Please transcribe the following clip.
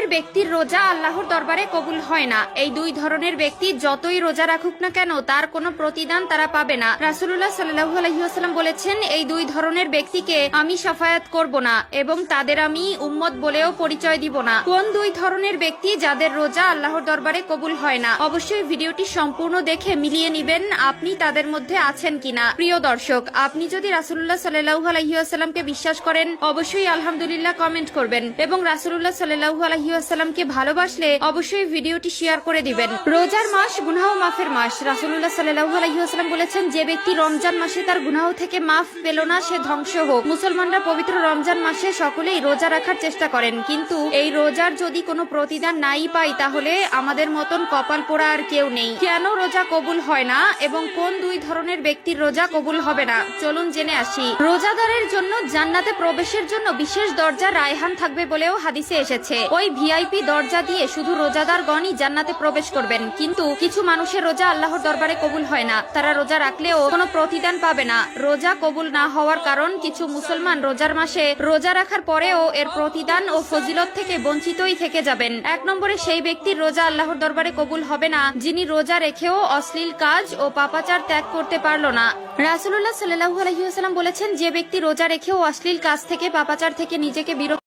ধরনের ব্যক্তির রোজা আল্লাহর দরবারে কবুল হয় না। এই দুই ধরনের ব্যক্তি যতই রোজা রাখুক না কেন তার কোনো প্রতিদান তারা পাবে না। রাসূলুল্লাহ সাল্লাল্লাহু আলাইহি ওয়াসাল্লাম বলেছেন, এই দুই ধরনের ব্যক্তিকে আমি শাফায়াত করব না এবং তাদের আমি উম্মত বলেও পরিচয় দিব না। কোন দুই ধরনের ব্যক্তি যাদের রোজা আল্লাহর দরবারে কবুল হয় না? অবশ্যই ভিডিওটি সম্পূর্ণ দেখে মিলিয়ে নিবেন আপনি তাদের মধ্যে আছেন কিনা। প্রিয় দর্শক, আপনি যদি রাসূলুল্লাহ সাল্লাল্লাহু আলাইহি ওয়াসাল্লামকে বিশ্বাস করেন অবশ্যই আলহামদুলিল্লাহ কমেন্ট করবেন এবং রাসূলুল্লাহ সাল্লাল্লাহু আলাইহি ওয়াসাল্লামকে ভালোবাসলে অবশ্যই ভিডিওটি শেয়ার করে দিবেন। রোজার মাস গুনাহ মাফের মাস। রাসূলুল্লাহ সাল্লাল্লাহু আলাইহি ওয়াসাল্লাম বলেছেন, যে ব্যক্তি রমজান মাসে তার গুনাহ থেকে মাফ পেল না সে ধ্বংস হোক। মুসলমানরা পবিত্র রমজান মাসে সকলেই রোজা রাখার চেষ্টা করেন, কিন্তু এই রোজার যদি কোনো প্রতিদান নাই পাই তাহলে আমাদের মতন কপাল পোড়া আর কেউ নেই। কেন রোজা কবুল হয় না এবং কোন দুই ধরনের ব্যক্তির রোজা কবুল হবে না চলুন জেনে আসি। রোজাদারের জন্য জান্নাতে প্রবেশের জন্য বিশেষ দরজা রায়হান থাকবে বলেও হাদিসে এসেছে। ওই ভিআইপি দরজা দিয়ে শুধু রোজাদারগণই জান্নাতে প্রবেশ করবেন, কিন্তু কিছু মানুষের রোজা আল্লাহর দরবারে কবুল হয় না। তারা রোজা রাখলেও কোনো প্রতিদান পাবে না। রোজা কবুল না হওয়ার কারণ কিছু মুসলমান রোজার মাসে রোজা রাখার পরেও এর প্রতিদান ও ফজিলত থেকে বঞ্চিতই থেকে যাবেন। এক নম্বরে সেই ব্যক্তির রোজা আল্লাহর দরবারে কবুল হবে না যিনি রোজা রেখেও অশ্লীল কাজ ও পাপাচার ত্যাগ করতে পারল না। রাসূলুল্লাহ সাল্লাল্লাহু আলাইহি ওয়াসাল্লাম বলেছেন, যে ব্যক্তি রোজা রেখেও অশ্লীল কাজ থেকে পাপাচার থেকে নিজেকে বিরত